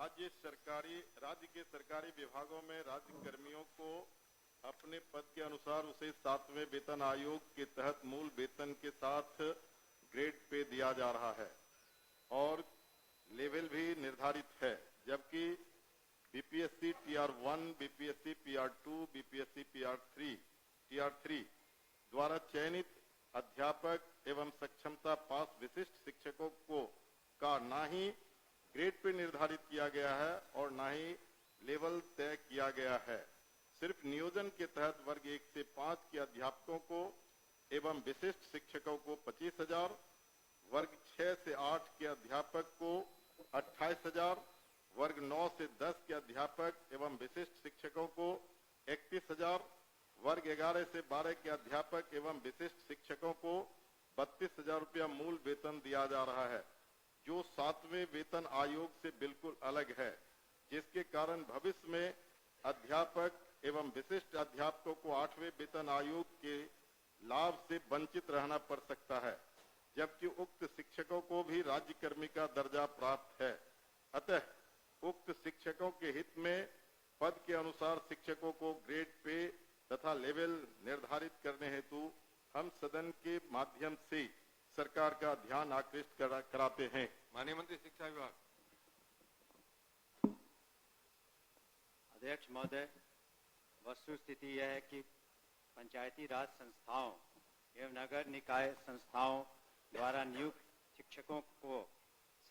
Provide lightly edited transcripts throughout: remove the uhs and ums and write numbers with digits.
राज्य के सरकारी विभागों में राज्य कर्मियों को अपने पद के अनुसार उसे 7वें वेतन आयोग के तहत मूल वेतन के साथ ग्रेड पे दिया जा रहा है और लेवल भी निर्धारित है, जबकि बीपीएससी टीआर1, बीपीएससी पीआर2, बीपीएससी टीआर3 द्वारा चयनित अध्यापक एवं सक्षमता पास विशिष्ट शिक्षकों को का ना ही ग्रेड पे निर्धारित किया गया है और ना ही लेवल तय किया गया है। सिर्फ नियोजन के तहत वर्ग 1 से 5 के अध्यापकों को एवं विशिष्ट शिक्षकों को 25,000, वर्ग 6 से 8 के अध्यापक को 28,000, वर्ग 9 से 10 के अध्यापक एवं विशिष्ट शिक्षकों को 31,000, वर्ग 11 से 12 के अध्यापक एवं विशिष्ट शिक्षकों को 32,000 रुपया मूल वेतन दिया जा रहा है, जो 7वें वेतन आयोग से बिल्कुल अलग है, जिसके कारण भविष्य में अध्यापक एवं विशिष्ट अध्यापकों को 8वें वेतन आयोग के लाभ से वंचित रहना पड़ सकता है, जबकि उक्त शिक्षकों को भी राज्य कर्मी का दर्जा प्राप्त है। अतः उक्त शिक्षकों के हित में पद के अनुसार शिक्षकों को ग्रेड पे तथा लेवल निर्धारित करने हेतु हम सदन के माध्यम से सरकार का ध्यान आकृष्ट कराते हैं। माननीय मंत्री शिक्षा विभाग। अध्यक्ष महोदय, वस्तु स्थिति यह है कि पंचायती राज संस्थाओं एवं नगर निकाय संस्थाओं द्वारा नियुक्त शिक्षकों को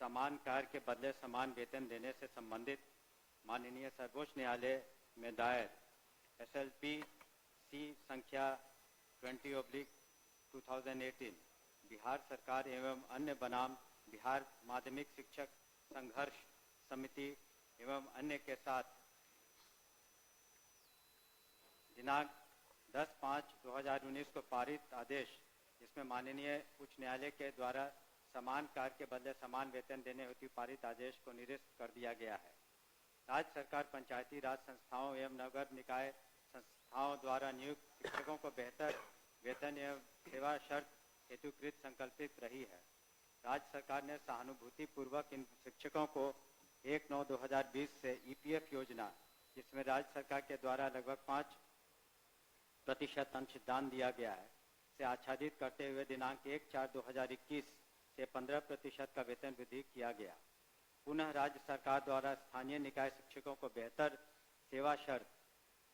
समान कार्य के बदले समान वेतन देने से संबंधित माननीय सर्वोच्च न्यायालय में दायर SLP C संख्या 20/2018 बिहार सरकार एवं अन्य बनाम बिहार माध्यमिक शिक्षक संघर्ष समिति एवं अन्य के साथ दिनांक 10/5/2019 को पारित आदेश, जिसमें माननीय उच्च न्यायालय के द्वारा समान कार्य के बदले समान वेतन देने हेतु पारित आदेश को निरस्त कर दिया गया है। राज्य सरकार पंचायती राज संस्थाओं एवं नगर निकाय संस्थाओं द्वारा नियुक्त शिक्षकों को बेहतर वेतन एवं सेवा शर्त हेतुकृत संकल्पित रही है। राज्य सरकार ने सहानुभूति पूर्वक इन शिक्षकों को 1/9/2020 से EPF योजना, जिसमें राज्य सरकार के द्वारा लगभग 5% अंशदान दिया गया है, से आच्छादित करते हुए दिनांक 1/4/2021 से 15% का वेतन वृद्धि किया गया। पुनः राज्य सरकार द्वारा स्थानीय निकाय शिक्षकों को बेहतर सेवा शर्त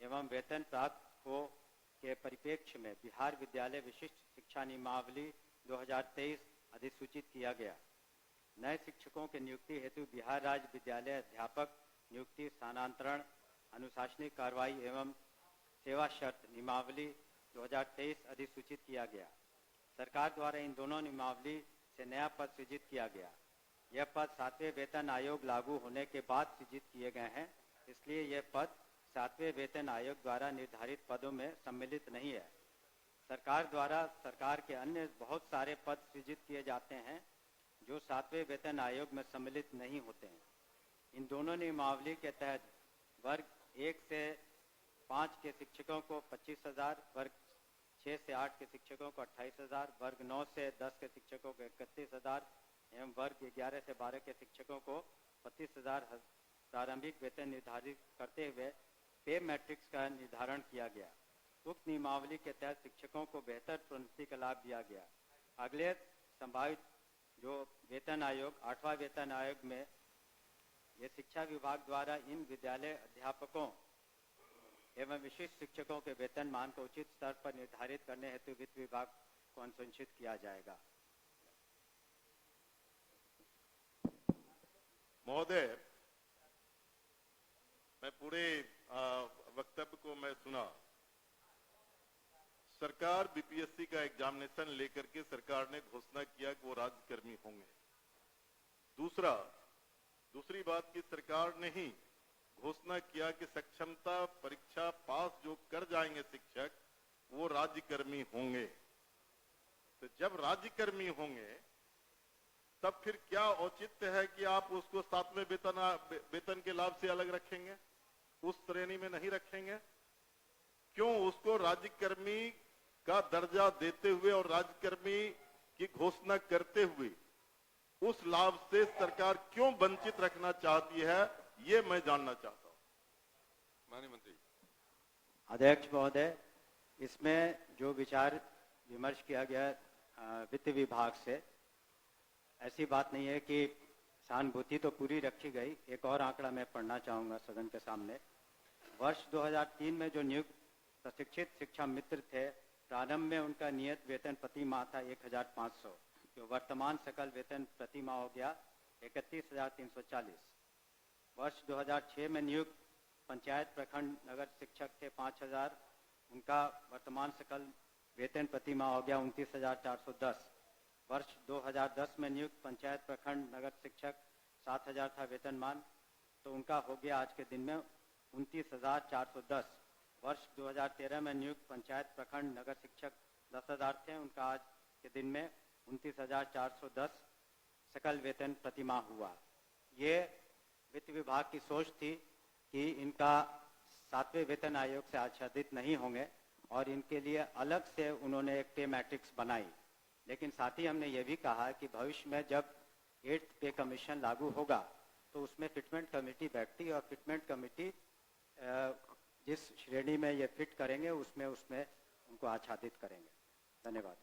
एवं वेतन प्राप्त हो के परिप्रेक्ष्य में बिहार विद्यालय विशिष्ट शिक्षा नियमावली 2023 अधिसूचित किया गया। नए शिक्षकों के नियुक्ति हेतु बिहार राज्य विद्यालय अध्यापक नियुक्ति, स्थानांतरण, अनुशासनिक कार्रवाई एवं सेवा शर्त नियमावली 2023 अधिसूचित किया गया। सरकार द्वारा इन दोनों नियमावली से नया पद सृजित किया गया। यह पद 7वें वेतन आयोग लागू होने के बाद सृजित किए गए हैं, इसलिए यह पद 7वें वेतन आयोग द्वारा निर्धारित पदों में सम्मिलित नहीं है। सरकार द्वारा सरकार के अन्य बहुत सारे पद सृजित किए जाते हैं जो 7वें वेतन आयोग में सम्मिलित नहीं होते हैं। इन दोनों नियमावली के तहत वर्ग 1 से 5 के शिक्षकों को 25,000, वर्ग 6 से 8 के शिक्षकों को 28,000, वर्ग 9 से 10 के शिक्षकों को 31,000 एवं वर्ग 11 से 12 के शिक्षकों को 25,000 प्रारंभिक वेतन निर्धारित करते हुए पे मैट्रिक्स का निर्धारण किया गया। उक्त नियमावली के तहत शिक्षकों को बेहतर प्रोन्नति का लाभ दिया गया। अगले संभावित जो वेतन आयोग 8वां वेतन आयोग में ये शिक्षा विभाग द्वारा इन विद्यालय अध्यापकों एवं विशिष्ट शिक्षकों के वेतन मान को उचित स्तर पर निर्धारित करने हेतु वित्त विभाग को अनुशंसित किया जाएगा। महोदय, मैं पूरे वक्तव्य को मैं सुना। सरकार बीपीएससी का एग्जामिनेशन लेकर के सरकार ने घोषणा किया कि वो राज्यकर्मी होंगे। दूसरी बात की सरकार ने ही घोषणा किया कि सक्षमता परीक्षा पास जो कर जाएंगे शिक्षक वो राज्यकर्मी होंगे। तो जब राज्यकर्मी होंगे तब फिर क्या औचित्य है कि आप उसको 7वें वेतन के लाभ से अलग रखेंगे, उस श्रेणी में नहीं रखेंगे? क्यों उसको राज्यकर्मी का दर्जा देते हुए और राज्यकर्मी की घोषणा करते हुए उस लाभ से सरकार क्यों वंचित रखना चाहती है? ये मैं जानना चाहता हूं। माननीय मंत्री। अध्यक्ष महोदय, इसमें जो विचार विमर्श किया गया वित्त विभाग से, ऐसी बात नहीं है कि सहानुभूति तो पूरी रखी गई। एक और आंकड़ा मैं पढ़ना चाहूंगा सदन के सामने। वर्ष 2003 में जो नियुक्त प्रशिक्षित शिक्षा मित्र थे, प्रारंभ में उनका नियत वेतन प्रति माह था 1500, जो वर्तमान सकल वेतन प्रति माह हो गया 31,340। वर्ष 2006 में नियुक्त पंचायत प्रखंड नगर शिक्षक थे 5000, उनका वर्तमान सकल वेतन प्रति माह हो गया 29,410। वर्ष 2010 में नियुक्त पंचायत प्रखंड नगर शिक्षक 7000 था वेतनमान, तो उनका हो गया आज के दिन में 29,410। वर्ष 2013 में नियुक्त पंचायत प्रखंड नगर शिक्षक 10,000 थे, उनका आज के दिन में 29,410 सकल वेतन प्रतिमाह हुआ। ये वित्त विभाग की सोच थी कि इनका 7वें वेतन आयोग से आच्छादित नहीं होंगे और इनके लिए अलग से उन्होंने एक पे मैट्रिक्स बनाई। लेकिन साथ ही हमने ये भी कहा कि भविष्य में जब 8th पे कमीशन लागू होगा तो उसमें फिटमेंट कमेटी बैठती और फिटमेंट कमेटी जिस श्रेणी में ये फिट करेंगे उसमें उनको आच्छादित करेंगे। धन्यवाद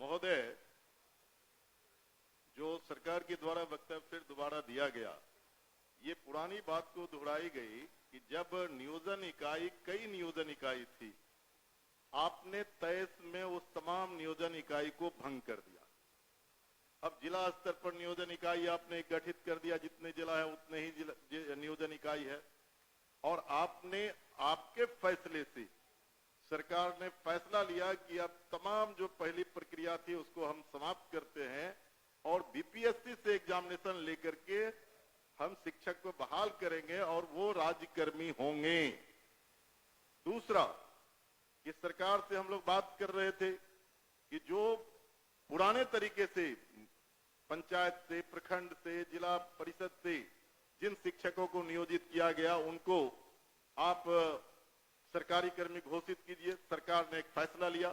महोदय। जो सरकार के द्वारा वक्तव्य फिर दोबारा दिया गया, ये पुरानी बात को दोहराई गई कि जब नियोजन इकाई, कई नियोजन इकाई थी, आपने 23 में उस तमाम नियोजन इकाई को भंग कर दिया। अब जिला स्तर पर नियोजन इकाई आपने गठित कर दिया, जितने जिला है उतने ही नियोजन इकाई है। और आपने, आपके फैसले से सरकार ने फैसला लिया कि अब तमाम जो पहली प्रक्रिया थी उसको हम समाप्त करते हैं और बीपीएससी से एग्जामिनेशन लेकर के हम शिक्षक को बहाल करेंगे और वो राज्यकर्मी होंगे। दूसरा, इस सरकार से हम लोग बात कर रहे थे कि जो पुराने तरीके से पंचायत से, प्रखंड से, जिला परिषद से जिन शिक्षकों को नियोजित किया गया उनको आप सरकारी कर्मी घोषित कीजिए। सरकार ने एक फैसला लिया,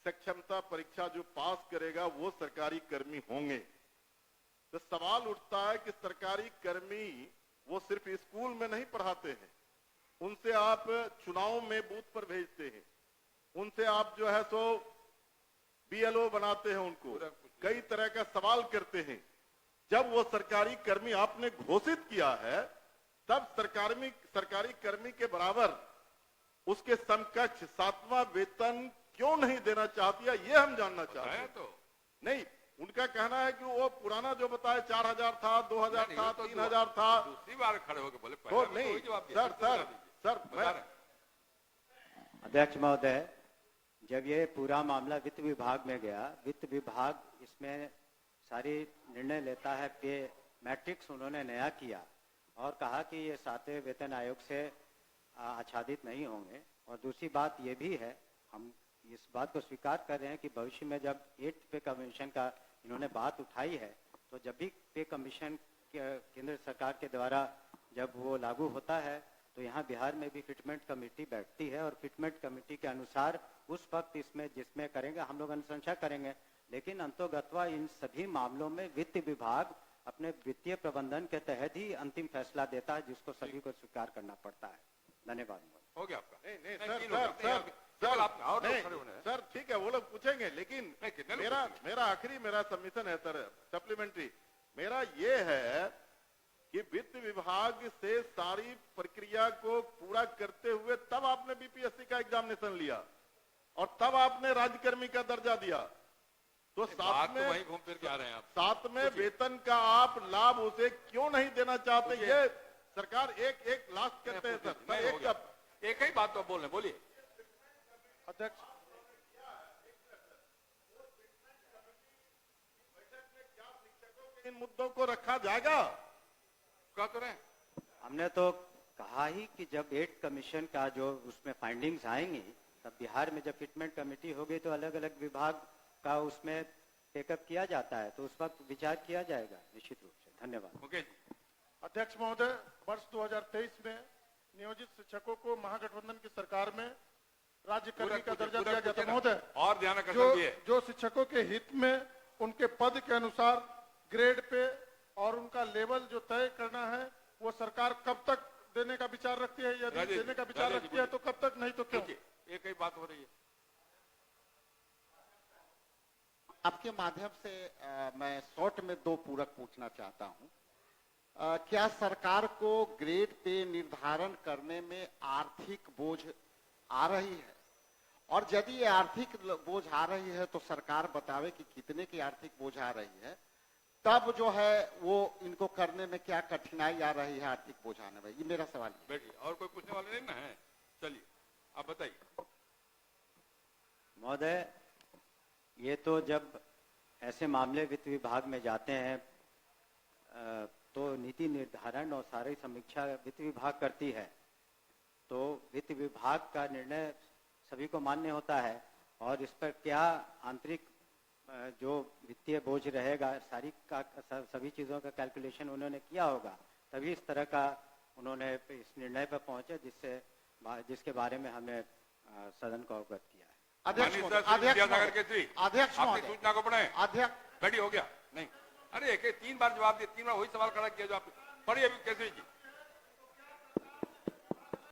सक्षमता परीक्षा जो पास करेगा वो सरकारी कर्मी होंगे। तो सवाल उठता है कि सरकारी कर्मी वो सिर्फ स्कूल में नहीं पढ़ाते हैं, उनसे आप चुनाव में बूथ पर भेजते हैं, उनसे आप जो है सो बीएलओ बनाते हैं, उनको कई तरह का सवाल करते हैं। जब वो सरकारी कर्मी आपने घोषित किया है तब सरकारी कर्मी के बराबर उसके समकक्ष 7वां वेतन क्यों नहीं देना चाहती है, ये हम जानना चाहते हैं। तो नहीं, उनका कहना है कि वो पुराना जो बताया 4000 था, 2000 था, 3000 था। दूसरी बार खड़े होकर बोले तो नहीं सर मैं अध्यक्ष महोदय, जब ये पूरा मामला वित्त विभाग में गया, वित्त विभाग इसमें सारी निर्णय लेता है। पे मैट्रिक्स उन्होंने नया किया और कहा कि ये 7वें वेतन आयोग से आच्छादित नहीं होंगे। और दूसरी बात ये भी है, हम इस बात को स्वीकार कर रहे हैं कि भविष्य में जब 8th पे कमीशन का इन्होंने बात उठाई है, तो जब भी पे कमीशन केंद्र सरकार के द्वारा जब वो लागू होता है तो यहाँ बिहार में भी फिटमेंट कमेटी बैठती है और फिटमेंट कमेटी के अनुसार उस वक्त इसमें जिसमें करेंगे हम लोग अनुशंसा करेंगे। लेकिन अंतोगत्वा इन सभी मामलों में वित्त विभाग अपने वित्तीय प्रबंधन के तहत ही अंतिम फैसला देता है, जिसको सभी को स्वीकार करना पड़ता है। धन्यवाद। हो गया आपका। नहीं सर ठीक है, वो लोग पूछेंगे, लेकिन मेरा सबमिशन है सर, सप्लीमेंट्री मेरा ये है कि वित्त विभाग से सारी प्रक्रिया को पूरा करते हुए तब आपने बीपीएससी का एग्जामिनेशन लिया और तब आपने राज्यकर्मी का दर्जा दिया। तो साथ में वहीं घूम फिर के आ रहे हैं आप। साथ में वेतन का आप लाभ उसे क्यों नहीं देना चाहते, ये सरकार एक लास्ट करते हैं सर। एक ही बात तो बोल रहे, बोलिए अध्यक्ष। इन मुद्दों को रखा जाएगा, कह तो रहे। हमने तो कहा ही कि जब 8th कमीशन का जो उसमें फाइंडिंग्स आएंगी तब बिहार में जब फिटमेंट कमेटी होगी तो अलग अलग विभाग का उसमें टेकअप किया जाता है, तो उस वक्त विचार किया जाएगा निश्चित रूप से। धन्यवाद। ओके। अध्यक्ष महोदय, वर्ष 2023 में नियोजित शिक्षकों को महागठबंधन की सरकार में राज्यकर्मी का दर्जा दिया गया था महोदय। और ध्यान आकर्षण जो शिक्षकों के हित में उनके पद के अनुसार ग्रेड पे और उनका लेवल जो तय करना है वो सरकार कब तक देने का विचार रखती है? यदि राजेश जी, देने का विचार राजेश जी, रखती है तो कब तक, नहीं तो क्यों? देखिए एक ही बात हो रही है। आपके माध्यम से मैं शॉर्ट में दो पूरक पूछना चाहता हूं। क्या सरकार को ग्रेड पे निर्धारण करने में आर्थिक बोझ आ रही है? और यदि ये आर्थिक बोझ आ रही है तो सरकार बतावे कि कितने की आर्थिक बोझ आ रही है, तब जो है वो इनको करने में क्या कठिनाई आ रही है आर्थिक बोझ आने में? ये मेरा सवाल है। बैठिए, और कोई पूछने वाले नहीं ना है? चलिए आप बताइए। महोदय, ये तो जब ऐसे मामले वित्त विभाग में जाते हैं तो नीति निर्धारण और सारी समीक्षा वित्त विभाग करती है, तो वित्त विभाग का निर्णय सभी को मान्य होता है और इस पर क्या आंतरिक जो वित्तीय बोझ रहेगा सभी चीज़ों का कैलकुलेशन उन्होंने किया होगा, तभी इस तरह का उन्होंने इस निर्णय पर पहुंचे जिसके बारे में हमने सदन को अवगत किया है। अध्यक्ष माननीय महोदय, सर, श्री अध्यक्ष विद्यासागर महोदय, केसरी, अध्यक्ष आपने महोदय, सूचना को पढ़े? अध्यक्ष बैठी हो गया नहीं? अरे एक 3 बार जवाब दिए, 3 बार वही सवाल खड़ा किया जो आप पढ़िए अभी केसरी जी।